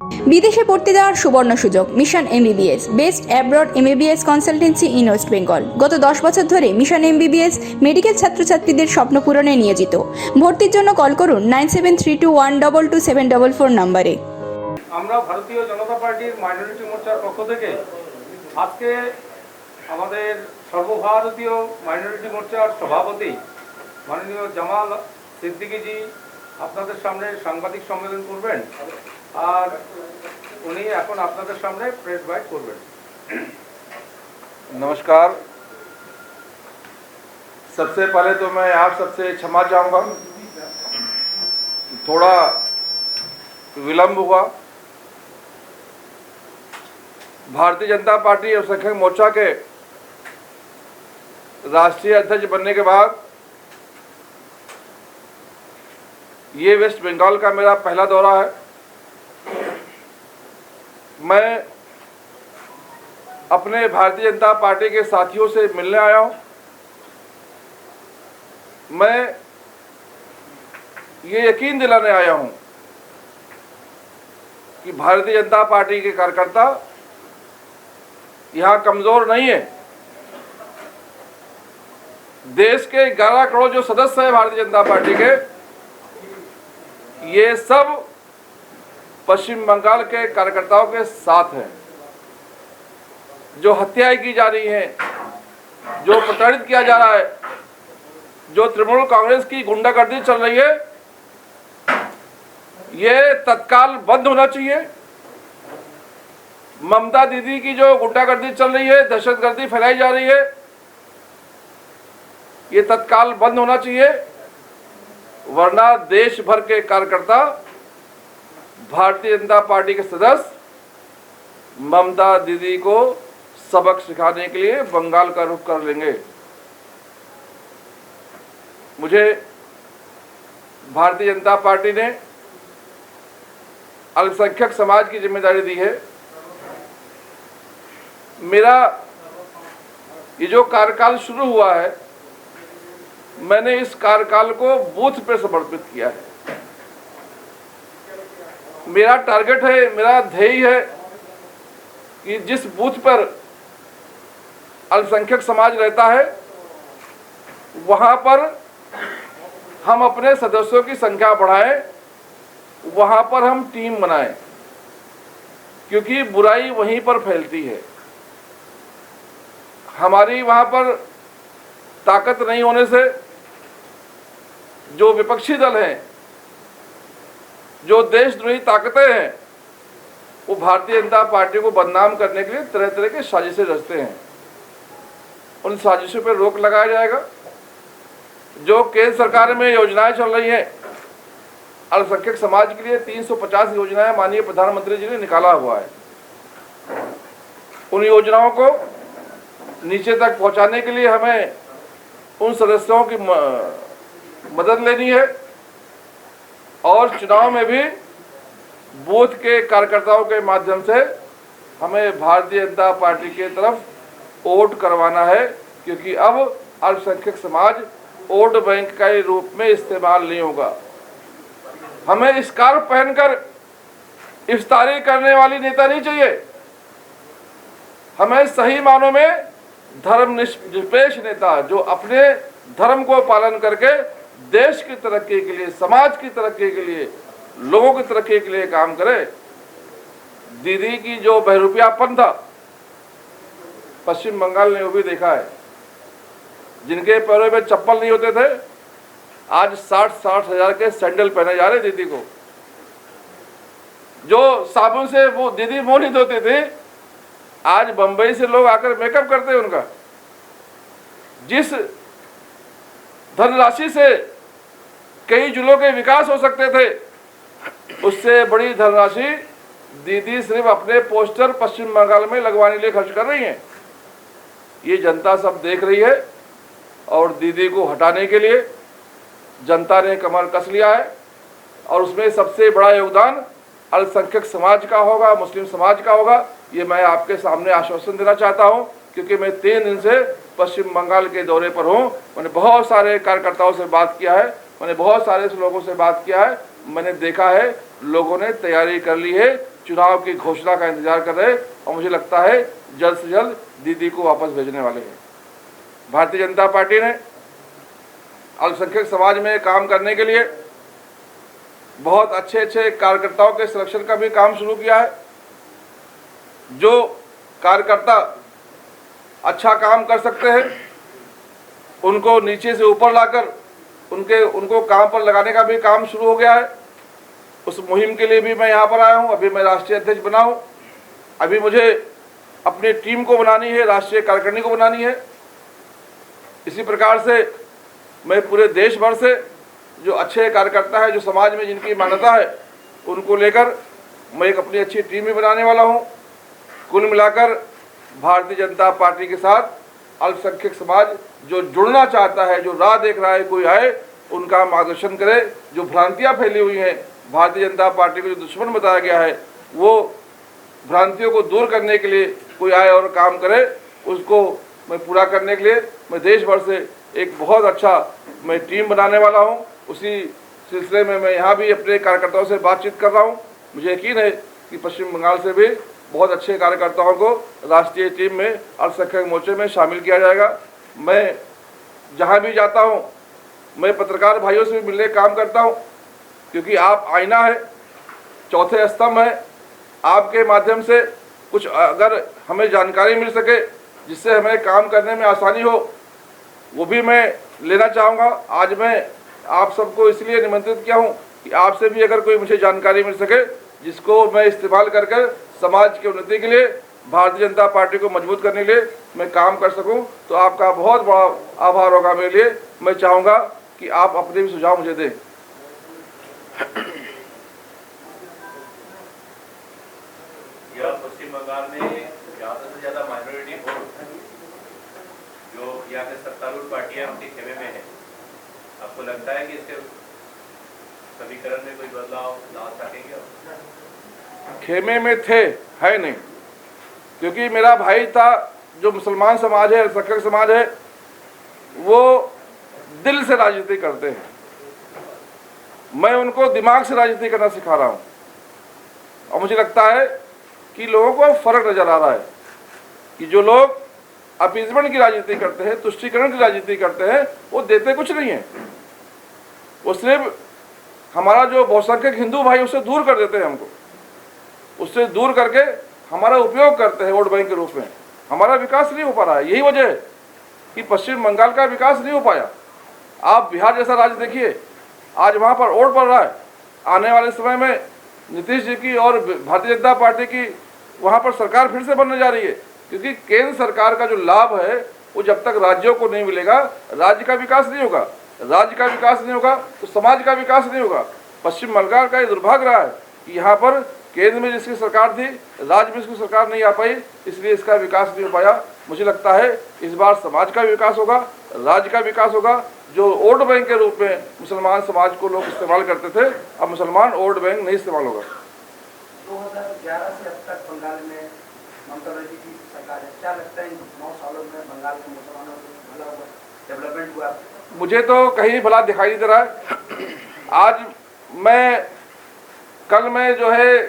বিদেশে পড়তে যাওয়ার সুবর্ণ সুযোগ mission MBBS best abroad MBBS consultancy in West Bengal. গত 10 বছর ধরে মিশন এমবিবিএস মেডিকেল ছাত্রছাত্রীদের স্বপ্ন পূরণে নিয়োজিত। ভর্তির জন্য কল করুন 9732122744 নম্বরে। আমরা ভারতীয় জনতা পার্টির মাইনরিটি মোর্চার পক্ষ থেকে আজকে আমাদের সর্বভারতীয় মাইনরিটি মোর্চার সভাপতি মাননীয় জামাল সিদ্দিকীজি আপনাদের সামনে সাংবাদিক সম্মেলন করবেন আর উনি এখন আপনাদের সামনে প্রেস বাইট করবেন। नमस्कार। सबसे पहले तो मैं आप सबसे क्षमा चाहूँगा, थोड़ा विलंब हुआ। भारतीय जनता पार्टी अल्पसंख्यक मोर्चा के राष्ट्रीय अध्यक्ष बनने के बाद ये वेस्ट बंगाल का मेरा पहला दौरा है। मैं अपने भारतीय जनता पार्टी के साथियों से मिलने आया हूं। मैं ये यकीन दिलाने आया हूं कि भारतीय जनता पार्टी के कार्यकर्ता यहां कमजोर नहीं है। देश के 11 करोड़ जो सदस्य हैं भारतीय जनता पार्टी के, ये सब पश्चिम बंगाल के कार्यकर्ताओं के साथ हैं। जो हत्याएं की जा रही हैं, जो प्रताड़ित किया जा रहा है, जो तृणमूल कांग्रेस की गुंडागर्दी चल रही है, ये तत्काल बंद होना चाहिए। ममता दीदी की जो गुंडागर्दी चल रही है, दहशतगर्दी फैलाई जा रही है, ये तत्काल बंद होना चाहिए, वरना देश भर के कार्यकर्ता भारतीय जनता पार्टी के सदस्य ममता दीदी को सबक सिखाने के लिए बंगाल का रुख कर लेंगे। मुझे भारतीय जनता पार्टी ने अल्पसंख्यक समाज की जिम्मेदारी दी है। मेरा ये जो कार्यकाल शुरू हुआ है, मैंने इस कार्यकाल को बूथ पर समर्पित किया है। मेरा टारगेट है, मेरा ध्येय है कि जिस बूथ पर अल्पसंख्यक समाज रहता है, वहां पर हम अपने सदस्यों की संख्या बढ़ाएं, वहां पर हम टीम बनाएं, क्योंकि बुराई वहीं पर फैलती है। हमारी वहां पर ताकत नहीं होने से जो विपक्षी दल हैं, जो देशद्रोही ताकतें हैं, वो भारतीय जनता पार्टी को बदनाम करने के लिए तरह तरह के साजिशें रचते हैं। उन साजिशों पर रोक लगाया जाएगा। जो केंद्र सरकार में योजनाएं चल रही हैं अल्पसंख्यक समाज के लिए, 350 योजनाएं माननीय प्रधानमंत्री जी ने निकाला हुआ है। उन योजनाओं को नीचे तक पहुंचाने के लिए हमें उन सदस्यों की मदद लेनी है और चुनाव में भी बूथ के कार्यकर्ताओं के माध्यम से हमें भारतीय जनता पार्टी की तरफ वोट करवाना है, क्योंकि अब अल्पसंख्यक समाज वोट बैंक के रूप में इस्तेमाल नहीं होगा। हमें स्कार्फ पहनकर इफ्तारी करने वाली नेता नहीं चाहिए। हमें सही मानों में धर्मनिरपेक्ष नेता, जो अपने धर्म को पालन करके देश की तरक्की के लिए, समाज की तरक्की के लिए, लोगों की तरक्की के लिए काम करे। दीदी की जो बहरूपियापन था पश्चिम बंगाल ने वो भी देखा है। जिनके पैरों में चप्पल नहीं होते थे, आज 60-60 हजार के सैंडल पहने जा रहे दीदी को। जो साबुन से वो दीदी मुंह नहीं धोते थे, आज बंबई से लोग आकर मेकअप करते हैं उनका। जिस धनराशि से कई जिलों के विकास हो सकते थे, उससे बड़ी धनराशि दीदी सिर्फ अपने पोस्टर पश्चिम बंगाल में लगवाने के लिए खर्च कर रही हैं। ये जनता सब देख रही है और दीदी को हटाने के लिए जनता ने कमर कस लिया है। और उसमें सबसे बड़ा योगदान अल्पसंख्यक समाज का होगा, मुस्लिम समाज का होगा। ये मैं आपके सामने आश्वासन देना चाहता हूँ, क्योंकि मैं 3 दिन से पश्चिम बंगाल के दौरे पर हूँ। मैंने बहुत सारे कार्यकर्ताओं से बात किया है, मैंने बहुत सारे लोगों से बात किया है। मैंने देखा है लोगों ने तैयारी कर ली है चुनाव की घोषणा का इंतजार कर रहे और मुझे लगता है जल्द से जल्द दीदी को वापस भेजने वाले हैं। भारतीय जनता पार्टी ने अल्पसंख्यक समाज में काम करने के लिए बहुत अच्छे कार्यकर्ताओं के सिलेक्शन का भी काम शुरू किया है। जो कार्यकर्ता अच्छा काम कर सकते हैं उनको नीचे से ऊपर लाकर उनको काम पर लगाने का भी काम शुरू हो गया है। उस मुहिम के लिए भी मैं यहाँ पर आया हूँ। अभी मैं राष्ट्रीय अध्यक्ष बना हूँ। अभी मुझे अपनी टीम को बनानी है, राष्ट्रीय कार्यकारिणी को बनानी है। इसी प्रकार से मैं पूरे देश भर से जो अच्छे कार्यकर्ता है, जो समाज में जिनकी मान्यता है, उनको लेकर मैं एक अपनी अच्छी टीम भी बनाने वाला हूँ। कुल मिलाकर भारतीय जनता पार्टी के साथ अल्पसंख्यक समाज जो जुड़ना चाहता है, जो राह देख रहा है कोई आए, उनका मार्गदर्शन करे। जो भ्रांतियाँ फैली हुई हैं, भारतीय जनता पार्टी को जो दुश्मन बताया गया है, वो भ्रांतियों को दूर करने के लिए कोई आए और काम करे, उसको मैं पूरा करने के लिए मैं देश भर से एक बहुत अच्छा मैं टीम बनाने वाला हूँ। उसी सिलसिले में मैं यहाँ भी अपने कार्यकर्ताओं से बातचीत कर रहा हूँ। मुझे यकीन है कि पश्चिम बंगाल से भी बहुत अच्छे कार्यकर्ताओं को राष्ट्रीय टीम में अल्पसंख्यक मोर्चे में शामिल किया जाएगा। मैं जहाँ भी जाता हूँ, मैं पत्रकार भाइयों से भी मिलने का काम करता हूँ, क्योंकि आप आईना है, चौथे स्तंभ है। आपके माध्यम से कुछ अगर हमें जानकारी मिल सके जिससे हमें काम करने में आसानी हो, वो भी मैं लेना चाहूँगा। आज मैं आप सबको इसलिए निमंत्रित किया हूँ कि आपसे भी अगर कोई मुझे जानकारी मिल सके जिसको मैं इस्तेमाल करके समाज की उन्नति के लिए, भारतीय जनता पार्टी को मजबूत करने के लिए मैं काम कर सकूं, तो आपका बहुत बड़ा आभार होगा मेरे लिए। मैं चाहूँगा कि आप अपने भी सुझाव मुझे दें। पश्चिम बंगाल में ज़्यादा से ज़्यादा माइनॉरिटी वोट जो यहाँ के सत्तारूढ़ पार्टियाँ उनके खेमे में है, आपको लगता है कि इसके समीकरण में कोई बदलाव ला सकेंगे? खेमे में थे, है नहीं, क्योंकि मेरा भाई था जो मुसलमान समाज है, अल्पसंख्यक समाज है, वो दिल से राजनीति करते हैं। मैं उनको दिमाग से राजनीति करना सिखा रहा हूँ और मुझे लगता है कि लोगों को फर्क नजर आ रहा है कि जो लोग अपीजमेंट की राजनीति करते हैं, तुष्टीकरण की राजनीति करते हैं, वो देते कुछ नहीं है। वो सिर्फ हमारा जो बहुसंख्यक हिंदू भाई उससे दूर कर देते हैं, हमको उससे दूर करके हमारा उपयोग करते हैं वोट बैंक के रूप में। हमारा विकास नहीं हो पा रहा है। यही वजह है कि पश्चिम बंगाल का विकास नहीं हो पाया। आप बिहार जैसा राज्य देखिए, आज वहाँ पर वोट पड़ रहा है। आने वाले समय में नीतीश जी की और भारतीय जनता पार्टी की वहाँ पर सरकार फिर से बनने जा रही है, क्योंकि केंद्र सरकार का जो लाभ है वो जब तक राज्यों को नहीं मिलेगा, राज्य का विकास नहीं होगा। राज्य का विकास नहीं होगा तो समाज का विकास नहीं होगा। पश्चिम बंगाल का ये दुर्भाग्य रहा है कि यहाँ पर केंद्र में जिसकी सरकार थी, राज्य में इसकी सरकार नहीं आ पाई, इसलिए इसका विकास नहीं हो पाया। मुझे लगता है इस बार समाज का विकास होगा, राज्य का विकास होगा। जो वोट बैंक के रूप में मुसलमान समाज को लोग इस्तेमाल करते थे, अब मुसलमान वोट बैंक नहीं इस्तेमाल होगा। 2011 से अब तक बंगाल में ममता बनर्जी की सरकार है। क्या लगता है इन 9 सालों में बंगाल के मुसलमानों को भला हुआ, डेवलपमेंट हुआ? मुझे तो कहीं भला दिखाई नहीं दे रहा है। आज कल मैं जो है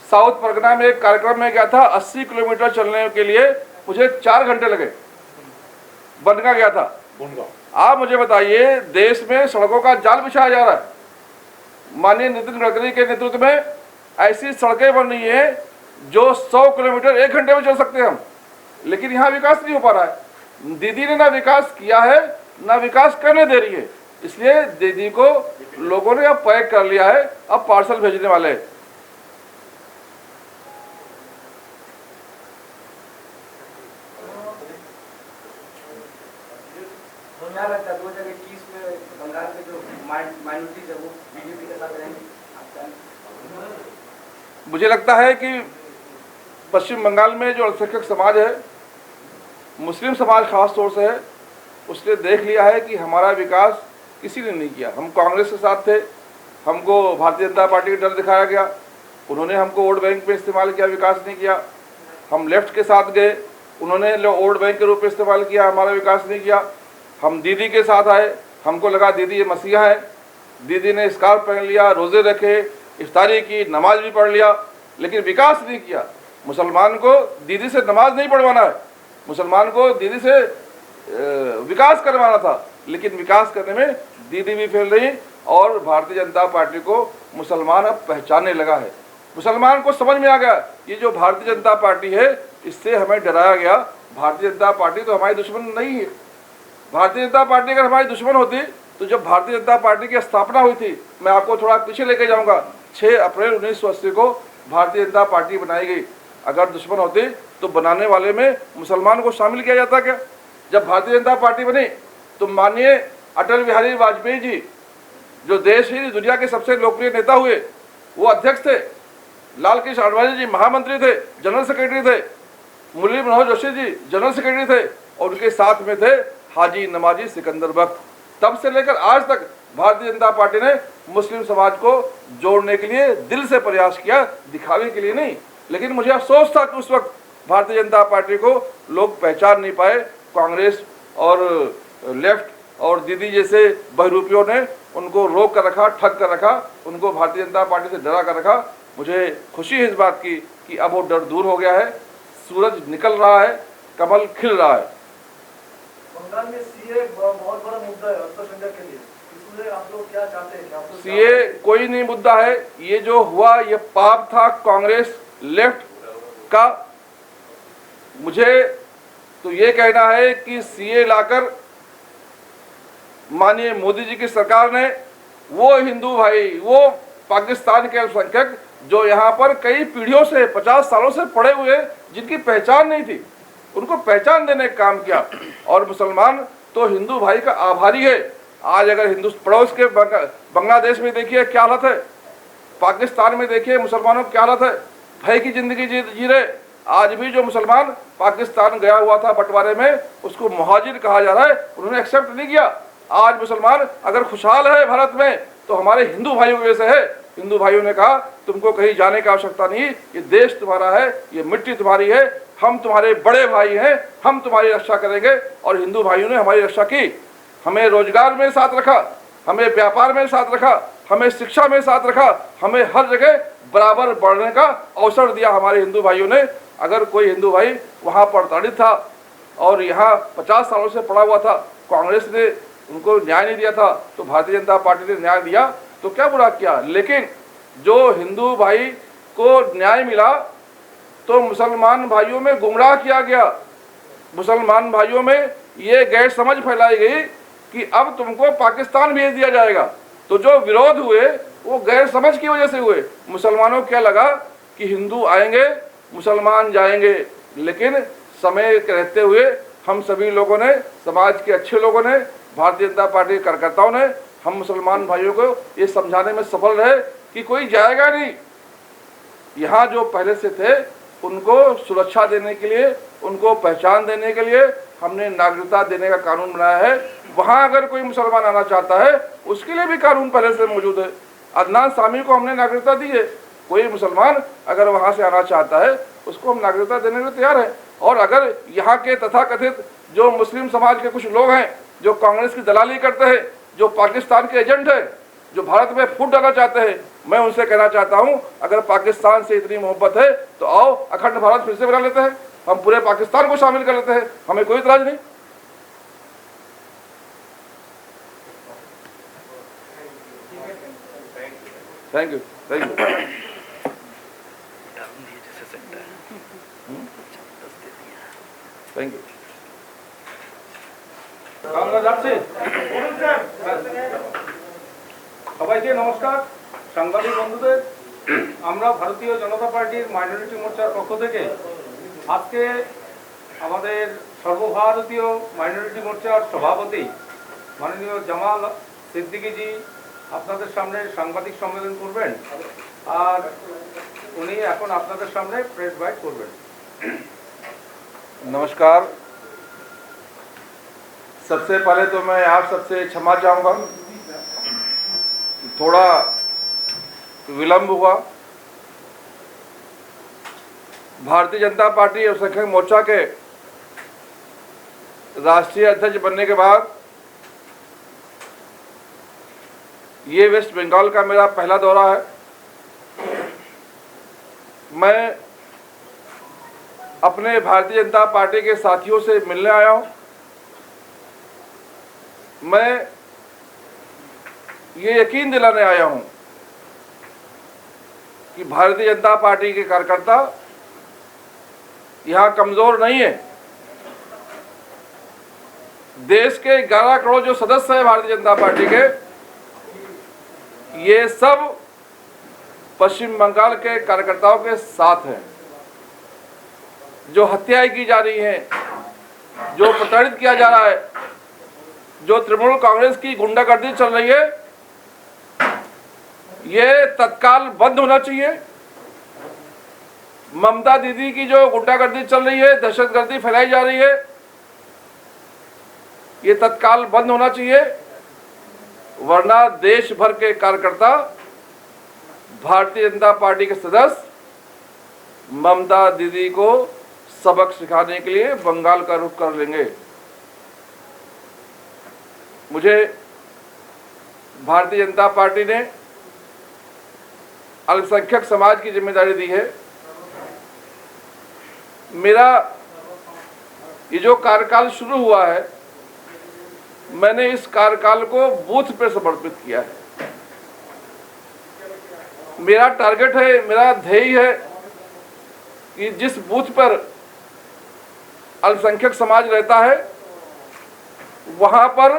साउथ परगना में एक कार्यक्रम में गया था। 80 किलोमीटर चलने के लिए मुझे 4 घंटे लगे। बनगा गया था। आप मुझे बताइए, देश में सड़कों का जाल बिछाया जा रहा है। माननीय नितिन गडकरी के नेतृत्व में ऐसी सड़कें बन रही है जो 100 किलोमीटर 1 घंटे में चल सकते हैं हम, लेकिन यहाँ विकास नहीं हो पा रहा है। दीदी ने ना विकास किया है, ना विकास करने दे रही है। इसलिए दीदी को लोगों ने अब पैक कर लिया है, अब पार्सल भेजने वाले हैं। क्या लगता है 2021 में बंगाल के जो माइनॉरिटीज है वो बीजेपी के साथ रहेंगे? मुझे लगता है कि पश्चिम बंगाल में जो अल्पसंख्यक समाज है, मुस्लिम समाज खास तौर से है, उसने देख लिया है कि हमारा विकास किसी ने नहीं किया। हम कांग्रेस के साथ थे, हमको भारतीय जनता पार्टी का डर दिखाया गया, उन्होंने हमको वोट बैंक में इस्तेमाल किया, विकास नहीं किया। हम लेफ्ट के साथ गए, उन्होंने वोट बैंक के रूप में इस्तेमाल किया, हमारा विकास नहीं किया। हम दीदी के साथ आए, हमको लगा दीदी ये मसीहा है, दीदी ने स्कार्फ पहन लिया, रोज़े रखे, इफ्तारी की, नमाज भी पढ़ लिया, लेकिन विकास नहीं किया। मुसलमान को दीदी से नमाज नहीं पढ़वाना है, मुसलमान को दीदी से विकास करवाना था, लेकिन विकास करने में दीदी भी फेल रही और भारतीय जनता पार्टी को मुसलमान अब पहचानने लगा है। मुसलमान को समझ में आ गया ये जो भारतीय जनता पार्टी है इससे हमें डराया गया। भारतीय जनता पार्टी तो हमारी दुश्मन नहीं है। भारतीय जनता पार्टी अगर हमारी दुश्मन होती तो जब भारतीय जनता पार्टी की स्थापना हुई थी, मैं आपको थोड़ा पीछे लेके जाऊंगा, 6 अप्रैल 1980 को भारतीय जनता पार्टी बनाई गई। अगर दुश्मन होती तो बनाने वाले में मुसलमान को शामिल किया जाता क्या? जब भारतीय जनता पार्टी बनी तो माननीय अटल बिहारी वाजपेयी जी जो देश ही दुनिया के सबसे लोकप्रिय नेता हुए, वो अध्यक्ष थे। लाल कृष्ण आडवाणी जी महामंत्री थे, जनरल सेक्रेटरी थे। मुरली मनोहर जोशी जी जनरल सेक्रेटरी थे और उनके साथ में थे हाजी नमाजी सिकंदर बख्त। तब से लेकर आज तक भारतीय जनता पार्टी ने मुस्लिम समाज को जोड़ने के लिए दिल से प्रयास किया, दिखावे के लिए नहीं। लेकिन मुझे अफसोस था कि उस वक्त भारतीय जनता पार्टी को लोग पहचान नहीं पाए। कांग्रेस और लेफ्ट और दीदी जैसे बहरूपियों ने उनको रोक कर रखा, ठग कर रखा, उनको भारतीय जनता पार्टी से डरा कर रखा। मुझे खुशी है इस बात की कि अब वो डर दूर हो गया है, सूरज निकल रहा है, कमल खिल रहा है। बंगाल में सीए बहुत बड़ा मुद्दा है अल्पसंख्यक के लिए, इसलिए आप लोग क्या चाहते हैं? सीए कोई नहीं मुद्दा है। ये जो हुआ ये पाप था कांग्रेस लेफ्ट का। मुझे तो ये कहना है कि सीए लाकर माननीय मोदी जी की सरकार ने वो हिंदू भाई, वो पाकिस्तान के अल्पसंख्यक जो यहाँ पर कई पीढ़ियों से 50 सालों से पड़े हुए, जिनकी पहचान नहीं थी, उनको पहचान देने का काम किया। और मुसलमान तो हिंदू भाई का आभारी है। आज अगर हिंदू पड़ोस के बांग्लादेश में देखिए क्या हालत है, पाकिस्तान में देखिए मुसलमानों की क्या हालत है, भय की जिंदगी जी रहे। आज भी जो मुसलमान पाकिस्तान गया हुआ था बंटवारे में, उसको मुहाजिर कहा जा रहा है, उन्होंने एक्सेप्ट नहीं किया। आज मुसलमान अगर खुशहाल है भारत में तो हमारे हिंदू भाइयों की वजह से है। हिंदू भाइयों ने कहा तुमको कहीं जाने की आवश्यकता नहीं, ये देश तुम्हारा है, ये मिट्टी तुम्हारी है, हम तुम्हारे बड़े भाई हैं, हम तुम्हारी रक्षा करेंगे। और हिंदू भाइयों ने हमारी रक्षा की, हमें रोजगार में साथ रखा, हमें व्यापार में साथ रखा, हमें शिक्षा में साथ रखा, हमें हर जगह बराबर बढ़ने का अवसर दिया हमारे हिंदू भाइयों ने। अगर कोई हिंदू भाई वहाँ प्रताड़ित था और यहाँ 50 सालों से पड़ा हुआ था, कांग्रेस ने उनको न्याय नहीं दिया था, तो भारतीय जनता पार्टी ने न्याय दिया, तो क्या बुरा किया। लेकिन जो हिंदू भाई को न्याय मिला तो मुसलमान भाइयों में गुमराह किया गया। मुसलमान भाइयों में ये गैर समझ फैलाई गई कि अब तुमको पाकिस्तान भेज दिया जाएगा। तो जो विरोध हुए वो गैर समझ की वजह से हुए। मुसलमानों को क्या लगा कि हिंदू आएंगे मुसलमान जाएंगे, लेकिन समय रहते हुए हम सभी लोगों ने, समाज के अच्छे लोगों ने, भारतीय जनता पार्टी के कार्यकर्ताओं ने, हम मुसलमान भाइयों को ये समझाने में सफल रहे कि कोई जाएगा नहीं। यहाँ जो पहले से थे उनको सुरक्षा देने के लिए, उनको पहचान देने के लिए हमने नागरिकता देने का कानून बनाया है। वहाँ अगर कोई मुसलमान आना चाहता है उसके लिए भी कानून पहले से मौजूद है। अदनान सामी को हमने नागरिकता दी है। कोई मुसलमान अगर वहाँ से आना चाहता है उसको हम नागरिकता देने के लिए तैयार हैं। और अगर यहाँ के तथाकथित जो मुस्लिम समाज के कुछ लोग हैं जो कांग्रेस की दलाली करते हैं, जो पाकिस्तान के एजेंट हैं, जो भारत में फूट डालना चाहते हैं, मैं उनसे कहना चाहता हूं अगर पाकिस्तान से इतनी मोहब्बत है तो आओ अखंड भारत फिर से बना लेते हैं, हम पूरे पाकिस्तान को शामिल कर लेते हैं, हमें कोई इतराज नहीं। Thank you, thank you. Thank you. Bangla যাচ্ছে সবাইকে নমস্কার। সাংবাদিক বন্ধুদের, আমরা ভারতীয় জনতা পার্টির মাইনরিটি মোর্চার পক্ষ থেকে আজকে আমাদের সর্বভারতীয় মাইনরিটি মোর্চার সভাপতি মাননীয় জামাল সিদ্দিকীজি আপনাদের সামনে সাংবাদিক সম্মেলন করবেন, আর উনি এখন আপনাদের সামনে প্রেস বাইট করবেন। नमस्कार। सबसे पहले तो मैं आप सबसे क्षमा चाहूँगा, थोड़ा विलंब हुआ। भारतीय जनता पार्टी अल्पसंख्यक मोर्चा के राष्ट्रीय अध्यक्ष बनने के बाद ये वेस्ट बंगाल का मेरा पहला दौरा है। मैं अपने भारतीय जनता पार्टी के साथियों से मिलने आया हूं। मैं ये यकीन दिलाने आया हूं कि भारतीय जनता पार्टी के कार्यकर्ता यहां कमजोर नहीं है। देश के 11 करोड़ जो सदस्य हैं भारतीय जनता पार्टी के, ये सब पश्चिम बंगाल के कार्यकर्ताओं के साथ हैं। जो हत्याएं की जा रही हैं, जो प्रताड़ित किया जा रहा है, जो तृणमूल कांग्रेस की गुंडागर्दी चल रही है, ये तत्काल बंद होना चाहिए। ममता दीदी की जो गुंडागर्दी चल रही है, दहशतगर्दी फैलाई जा रही है, ये तत्काल बंद होना चाहिए, वरना देश भर के कार्यकर्ता भारतीय जनता पार्टी के सदस्य ममता दीदी को सबक सिखाने के लिए बंगाल का रुख कर लेंगे। मुझे भारतीय जनता पार्टी ने अल्पसंख्यक समाज की जिम्मेदारी दी है। मेरा ये जो कार्यकाल शुरू हुआ है, मैंने इस कार्यकाल को बूथ पर समर्पित किया है। मेरा टारगेट है, मेरा ध्येय है कि जिस बूथ पर अल्पसंख्यक समाज रहता है, वहां पर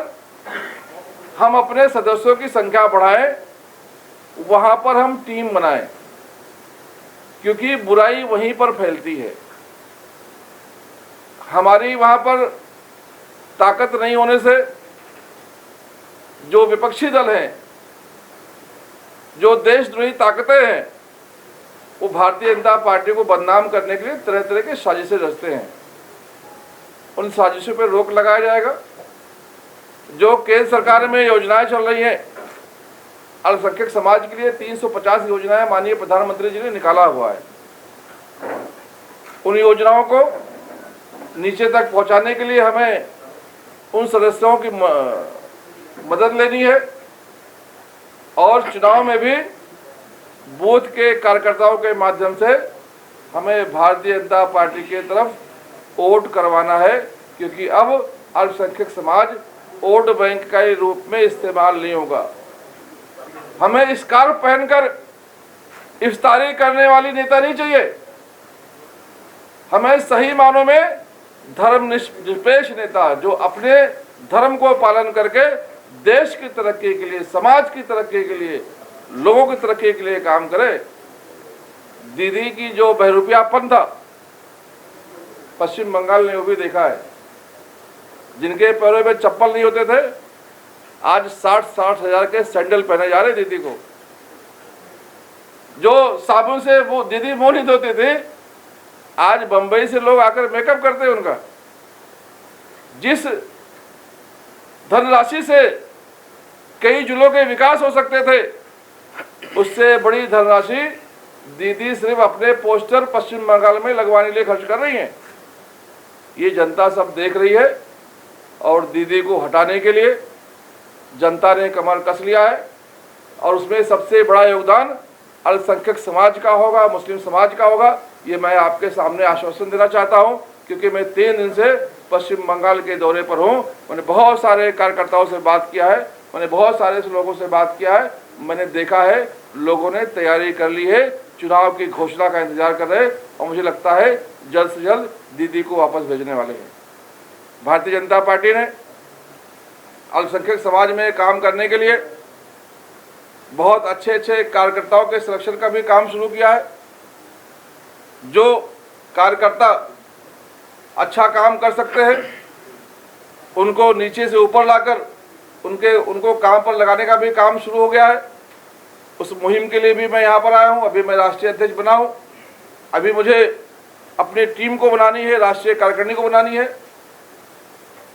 हम अपने सदस्यों की संख्या बढ़ाएं, वहां पर हम टीम बनाएं, क्योंकि बुराई वहीं पर फैलती है। हमारी वहां पर ताकत नहीं होने से जो विपक्षी दल हैं, जो देशद्रोही ताकतें हैं, वो भारतीय जनता पार्टी को बदनाम करने के लिए तरह तरह के साजिशें रचते हैं। उन साजिशों पर रोक लगाया जाएगा। जो केंद्र सरकार में योजनाएं चल रही हैं अल्पसंख्यक समाज के लिए, 350 योजनाएं माननीय प्रधानमंत्री जी ने निकाला हुआ है। उन योजनाओं को नीचे तक पहुंचाने के लिए हमें उन सदस्यों की मदद लेनी है, और चुनाव में भी बूथ के कार्यकर्ताओं के माध्यम से हमें भारतीय जनता पार्टी की तरफ वोट करवाना है, क्योंकि अब अल्पसंख्यक समाज वोट बैंक का रूप में इस्तेमाल नहीं होगा। हमें स्कार्फ पहनकर इफ्तारी करने वाली नेता नहीं चाहिए। हमें सही मानों में धर्मनिरपेक्ष नेता, जो अपने धर्म को पालन करके देश की तरक्की के लिए, समाज की तरक्की के लिए, लोगों की तरक्की के लिए काम करे। दीदी की जो बहरूपियापन था पश्चिम बंगाल ने वो भी देखा है। जिनके पैरों में चप्पल नहीं होते थे, आज 60-60 हजार के सैंडल पहने जा रहे दीदी को। जो साबुन से वो दीदी मुंह नहीं धोते थे, आज बंबई से लोग आकर मेकअप करते हैं उनका। जिस धनराशि से कई जिलों के विकास हो सकते थे, उससे बड़ी धनराशि दीदी सिर्फ अपने पोस्टर पश्चिम बंगाल में लगवाने के लिए खर्च कर रही हैं। ये जनता सब देख रही है, और दीदी को हटाने के लिए जनता ने कमर कस लिया है। और उसमें सबसे बड़ा योगदान अल्पसंख्यक समाज का होगा, मुस्लिम समाज का होगा। ये मैं आपके सामने आश्वासन देना चाहता हूं, क्योंकि मैं 3 दिन से पश्चिम बंगाल के दौरे पर हूं। मैंने बहुत सारे कार्यकर्ताओं से बात किया है, मैंने बहुत सारे लोगों से बात किया है। मैंने देखा है लोगों ने तैयारी कर ली है, चुनाव की घोषणा का इंतजार कर रहे हैं, और मुझे लगता है जल्द से जल्द दीदी को वापस भेजने वाले हैं। भारतीय जनता पार्टी ने अल्पसंख्यक समाज में काम करने के लिए बहुत अच्छे कार्यकर्ताओं के सिलेक्शन का भी काम शुरू किया है। जो कार्यकर्ता अच्छा काम कर सकते हैं, उनको नीचे से ऊपर लाकर उनको काम पर लगाने का भी काम शुरू हो गया है। उस मुहिम के लिए भी मैं यहाँ पर आया हूँ। अभी मैं राष्ट्रीय अध्यक्ष बना हूँ। अभी मुझे अपनी टीम को बनानी है, राष्ट्रीय कार्यकारिणी को बनानी है।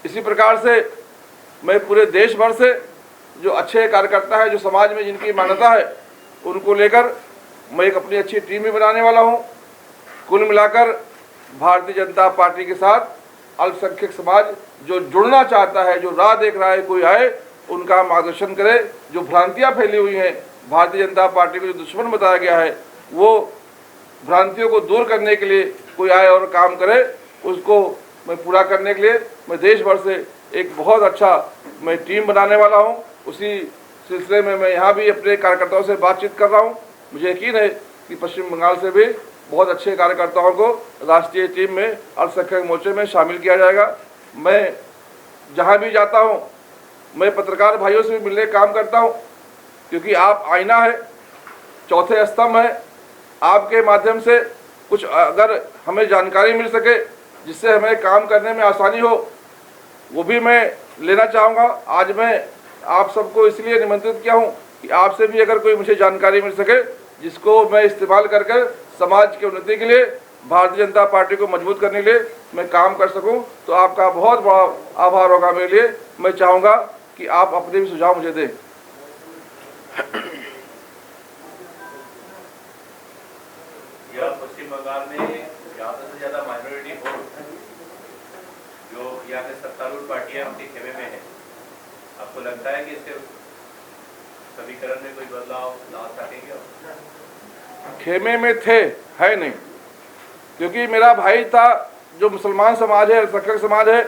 इसी प्रकार से मैं पूरे देश भर से जो अच्छे कार्यकर्ता है, जो समाज में जिनकी मान्यता है, उनको लेकर मैं एक अपनी अच्छी टीम भी बनाने वाला हूँ। कुल मिलाकर भारतीय जनता पार्टी के साथ अल्पसंख्यक समाज जो जुड़ना चाहता है, जो राह देख रहा है कोई आए, उनका मार्गदर्शन करे। जो भ्रांतियाँ फैली हुई हैं, भारतीय जनता पार्टी को जो दुश्मन बताया गया है, वो भ्रांतियों को दूर करने के लिए कोई आए और काम करे, उसको मैं पूरा करने के लिए मैं देश भर से एक बहुत अच्छा मैं टीम बनाने वाला हूँ। उसी सिलसिले में मैं यहाँ भी अपने कार्यकर्ताओं से बातचीत कर रहा हूँ। मुझे यकीन है कि पश्चिम बंगाल से भी बहुत अच्छे कार्यकर्ताओं को राष्ट्रीय टीम में अल्पसंख्यक मोर्चे में शामिल किया जाएगा। मैं जहाँ भी जाता हूँ मैं पत्रकार भाइयों से भी मिलने का काम करता हूँ, क्योंकि आप आईना है, चौथे स्तंभ है। आपके माध्यम से कुछ अगर हमें जानकारी मिल सके जिससे हमें काम करने में आसानी हो, वो भी मैं लेना चाहूँगा। आज मैं आप सबको इसलिए निमंत्रित किया हूँ कि आपसे भी अगर कोई मुझे जानकारी मिल सके जिसको मैं इस्तेमाल करके समाज की उन्नति के लिए, भारतीय जनता पार्टी को मजबूत करने के लिए मैं काम कर सकूं, तो आपका बहुत बड़ा आभार होगा मेरे लिए। मैं चाहूँगा कि आप अपने भी सुझाव मुझे दें। यह पश्चिम बंगाल में ज़्यादा से ज़्यादा माइनॉरिटी वोट जो यहाँ के सत्तारूढ़ पार्टियां उनके खेमे में है, आपको लगता है कि इससे समीकरण में कोई बदलाव ला सकेंगे? खेमे में थे, है नहीं, क्योंकि मेरा भाई था जो मुसलमान समाज है, अल्पसंख्यक समाज है,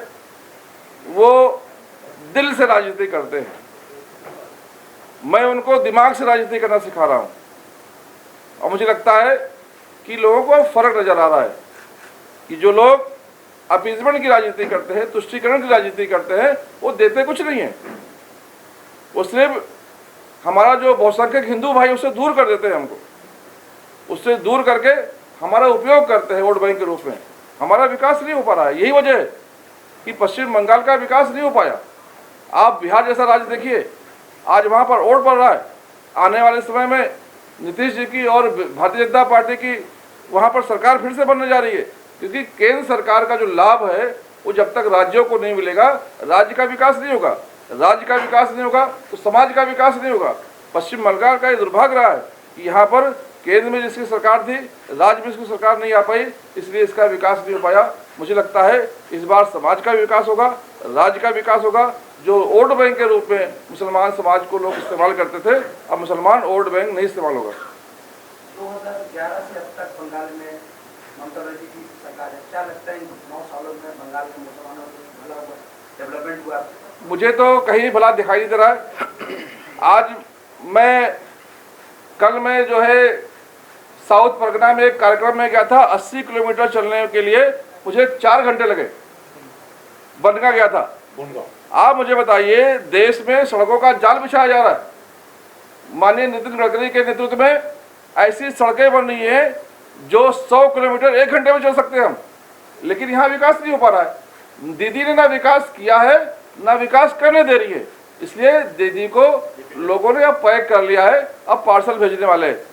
वो दिल से राजनीति करते हैं। मैं उनको दिमाग से राजनीति करना सिखा रहा हूँ और मुझे लगता है कि लोगों को फर्क नजर आ रहा है कि जो लोग अपीजमेंट की राजनीति करते हैं, तुष्टीकरण की राजनीति करते हैं, वो देते कुछ नहीं है। वो सिर्फ हमारा जो बहुसंख्यक हिंदू भाई उससे दूर कर देते हैं, हमको उससे दूर करके हमारा उपयोग करते हैं वोट बैंक के रूप में। हमारा विकास नहीं हो पा रहा है। यही वजह है कि पश्चिम बंगाल का विकास नहीं हो पाया। आप बिहार जैसा राज्य देखिए, आज वहाँ पर वोट पड़ रहा है। आने वाले समय में नीतीश जी की और भारतीय जनता पार्टी की वहाँ पर सरकार फिर से बनने जा रही है, क्योंकि केंद्र सरकार का जो लाभ है वो जब तक राज्यों को नहीं मिलेगा, राज्य का विकास नहीं होगा। राज्य का विकास नहीं होगा तो समाज का विकास नहीं होगा। पश्चिम बंगाल का ये दुर्भाग्य रहा है कि यहाँ पर केंद्र में जिसकी सरकार थी, राज्य में इसकी सरकार नहीं आ पाई, इसलिए इसका विकास नहीं हो पाया। मुझे लगता है इस बार समाज का विकास होगा, राज्य का विकास होगा। जो वोट बैंक के रूप में मुसलमान समाज को लोग इस्तेमाल करते थे, अब मुसलमान वोट बैंक नहीं इस्तेमाल होगा। 2011 से अब तक बंगाल में ममता बनर्जी की सरकार है, क्या लगता है इन 9 सालों में बंगाल के मुसलमानों को भला हुआ, डेवलपमेंट हुआ? मुझे तो कहीं भला दिखाई नहीं दे रहा है। आज कल मैं जो है साउथ परगना में एक कार्यक्रम में गया था। 80 किलोमीटर चलने के लिए मुझे 4 घंटे लगे। बनगा गया था। आप मुझे बताइए, देश में सड़कों का जाल बिछाया जा रहा है। माननीय नितिन गडकरी के नेतृत्व में ऐसी सड़कें बन रही हैं जो 100 किलोमीटर 1 घंटे में चल सकते हैं हम, लेकिन यहाँ विकास नहीं हो पा रहा है। दीदी ने ना विकास किया है, ना विकास करने दे रही है। इसलिए दीदी को लोगों ने अब पैक कर लिया है, अब पार्सल भेजने वाले हैं।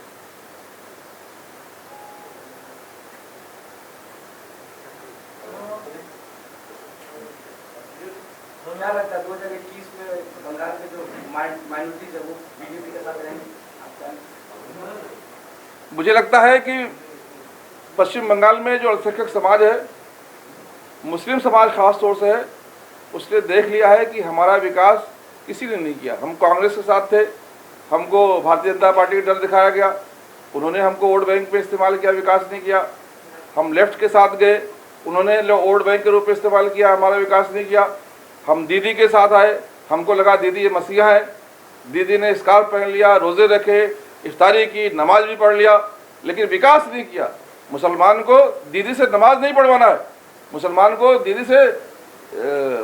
क्या लगता है 2021 में बंगाल के जो माइनॉरिटीज है वो बीजेपी के साथ रहेंगे? मुझे लगता है कि पश्चिम बंगाल में जो अल्पसंख्यक समाज है, मुस्लिम समाज खास तौर से है, उसने देख लिया है कि हमारा विकास किसी ने नहीं किया। हम कांग्रेस के साथ थे, हमको भारतीय जनता पार्टी का डर दिखाया गया, उन्होंने हमको वोट बैंक पे इस्तेमाल किया, विकास नहीं किया। हम लेफ्ट के साथ गए, उन्होंने वोट बैंक के रूप में इस्तेमाल किया, हमारा विकास नहीं किया। हम दीदी के साथ आए, हमको लगा दीदी ये मसीहा है, दीदी ने स्कार्फ पहन लिया, रोज़े रखे, इफ्तारी की, नमाज भी पढ़ लिया, लेकिन विकास नहीं किया। मुसलमान को दीदी से नमाज नहीं पढ़वाना है, मुसलमान को दीदी से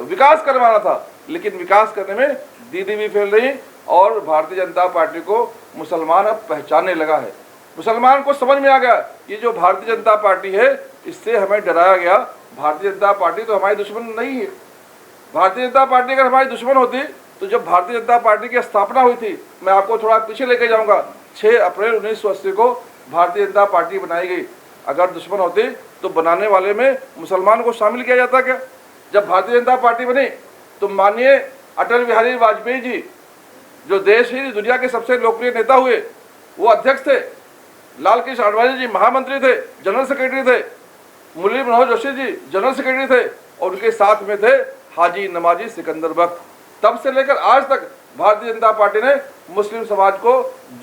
विकास करवाना था, लेकिन विकास करने में दीदी भी फेल रही और भारतीय जनता पार्टी को मुसलमान अब पहचानने लगा है। मुसलमान को समझ में आ गया ये जो भारतीय जनता पार्टी है इससे हमें डराया गया। भारतीय जनता पार्टी तो हमारी दुश्मन नहीं है। भारतीय जनता पार्टी अगर हमारी दुश्मन होती तो जब भारतीय जनता पार्टी की स्थापना हुई थी, मैं आपको थोड़ा पीछे लेके जाऊंगा, 6 अप्रैल 1980 को भारतीय जनता पार्टी बनाई गई। अगर दुश्मन होती तो बनाने वाले में मुसलमान को शामिल किया जाता क्या? जब भारतीय जनता पार्टी बनी तो माननीय अटल बिहारी वाजपेयी जी, जो देश ही दुनिया के सबसे लोकप्रिय नेता हुए, वो अध्यक्ष थे। लाल कृष्ण आडवाणी जी महामंत्री थे, जनरल सेक्रेटरी थे। मुरली मनोहर जोशी जी जनरल सेक्रेटरी थे और उनके साथ में थे हाजी नमाजी सिकंदर बख्त। तब से लेकर आज तक भारतीय जनता पार्टी ने मुस्लिम समाज को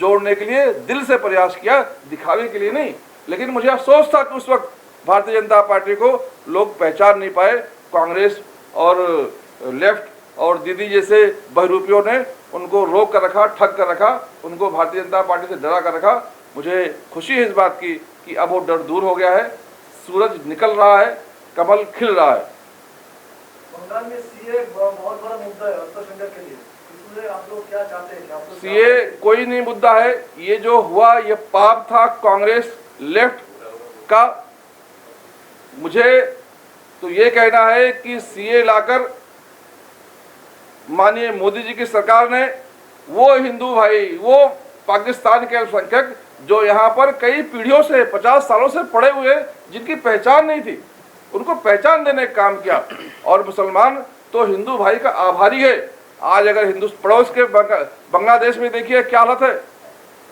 जोड़ने के लिए दिल से प्रयास किया, दिखावे के लिए नहीं। लेकिन मुझे अफसोस था कि उस वक्त भारतीय जनता पार्टी को लोग पहचान नहीं पाए। कांग्रेस और लेफ्ट और दीदी जैसे बहरूपियों ने उनको रोक कर रखा, ठग कर रखा, उनको भारतीय जनता पार्टी से डरा कर रखा। मुझे खुशी है इस बात की कि अब वो डर दूर हो गया है, सूरज निकल रहा है, कमल खिल रहा है। बंगाल में सीए बहुत बड़ा मुद्दा है अल्पसंख्यक के लिए, इसलिए आप लोग क्या चाहते हैं? सीए कोई नहीं मुद्दा है। ये जो हुआ ये पाप था कांग्रेस लेफ्ट का। मुझे तो ये कहना है कि सीए लाकर माननीय मोदी जी की सरकार ने वो हिंदू भाई, वो पाकिस्तान के अल्पसंख्यक जो यहाँ पर कई पीढ़ियों से 50 सालों से पड़े हुए, जिनकी पहचान नहीं थी, उनको पहचान देने का काम किया। और मुसलमान तो हिंदू भाई का आभारी है। आज अगर हिंदू पड़ोस के बांग्लादेश में देखिए क्या हालत है,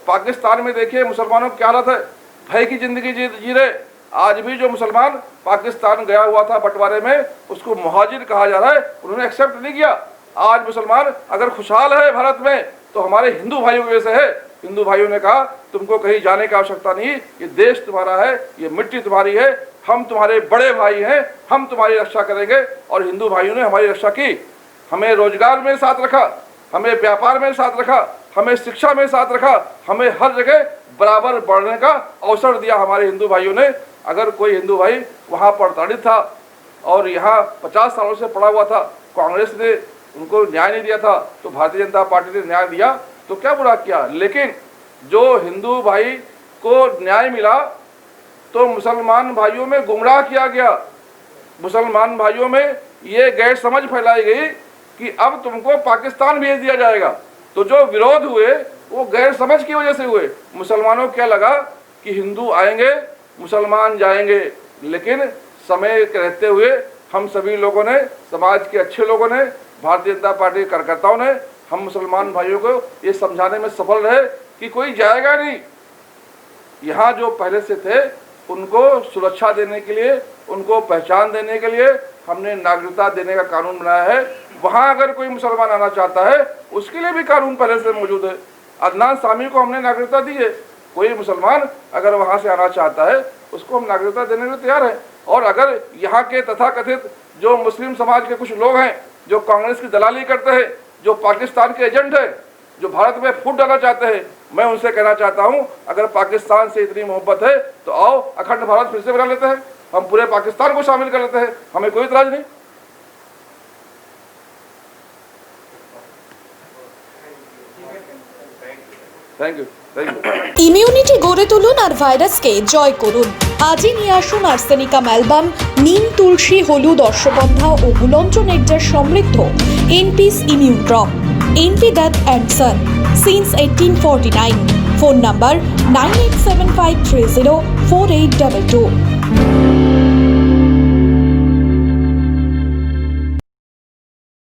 पाकिस्तान में देखिए मुसलमानों की क्या हालत है, भय की जिंदगी जी रहे। आज भी जो मुसलमान पाकिस्तान गया हुआ था बंटवारे में, उसको मुहाजिर कहा जा रहा है, उन्होंने एक्सेप्ट नहीं किया। आज मुसलमान अगर खुशहाल है भारत में तो हमारे हिंदू भाइयों की वजह से है। हिंदू भाइयों ने कहा तुमको कहीं जाने की आवश्यकता नहीं, ये देश तुम्हारा है, ये मिट्टी तुम्हारी है, हम तुम्हारे बड़े भाई हैं, हम तुम्हारी रक्षा करेंगे। और हिंदू भाइयों ने हमारी रक्षा की, हमें रोजगार में साथ रखा, हमें व्यापार में साथ रखा, हमें शिक्षा में साथ रखा, हमें हर जगह बराबर बढ़ने का अवसर दिया हमारे हिंदू भाइयों ने। अगर कोई हिंदू भाई वहाँ प्रताड़ित था और यहाँ 50 सालों से पड़ा हुआ था, कांग्रेस ने उनको न्याय नहीं दिया था, तो भारतीय जनता पार्टी ने न्याय दिया, तो क्या बुरा किया। लेकिन जो हिंदू भाई को न्याय मिला तो मुसलमान भाइयों में गुमराह किया गया। मुसलमान भाइयों में ये गैर समझ फैलाई गई कि अब तुमको पाकिस्तान भेज दिया जाएगा। तो जो विरोध हुए वो गैर समझ की वजह से हुए। मुसलमानों को क्या लगा कि हिंदू आएंगे मुसलमान जाएंगे, लेकिन समय के रहते हुए हम सभी लोगों ने, समाज के अच्छे लोगों ने, भारतीय जनता पार्टी के कार्यकर्ताओं ने, हम मुसलमान भाइयों को ये समझाने में सफल रहे कि कोई जाएगा नहीं। यहाँ जो पहले से थे उनको सुरक्षा देने के लिए, उनको पहचान देने के लिए हमने नागरिकता देने का कानून बनाया है। वहाँ अगर कोई मुसलमान आना चाहता है उसके लिए भी कानून पहले से मौजूद है। अदनान सामी को हमने नागरिकता दी है। कोई मुसलमान अगर वहाँ से आना चाहता है उसको हम नागरिकता देने के लिए तैयार हैं। और अगर यहाँ के तथाकथित जो मुस्लिम समाज के कुछ लोग हैं जो कांग्रेस की दलाली करते हैं, जो पाकिस्तान के एजेंट हैं, जो भारत में फूट डालना चाहते हैं, मैं उनसे कहना चाहता हूं अगर पाकिस्तान से इतनी मोहब्बत है तो आओ अखंड भारत फिर से बना लेते हैं, हम पूरे पाकिस्तान को शामिल कर लेते हैं, हमें कोई इतराज नहीं। Thank you. ইমিউনিটি গড়ে তুলুন আর ভাইরাসকে জয় করুন। আজই নিয়ে আসুন আর্সেনিকা ম্যালবাম, নিম, তুলসী, হলুদ, অশ্বগন্ধা ও গুলঞ্চ নেকটার সমৃদ্ধ NP's immune drop. NP Dutt and son since 1849। Phone number 9875304822।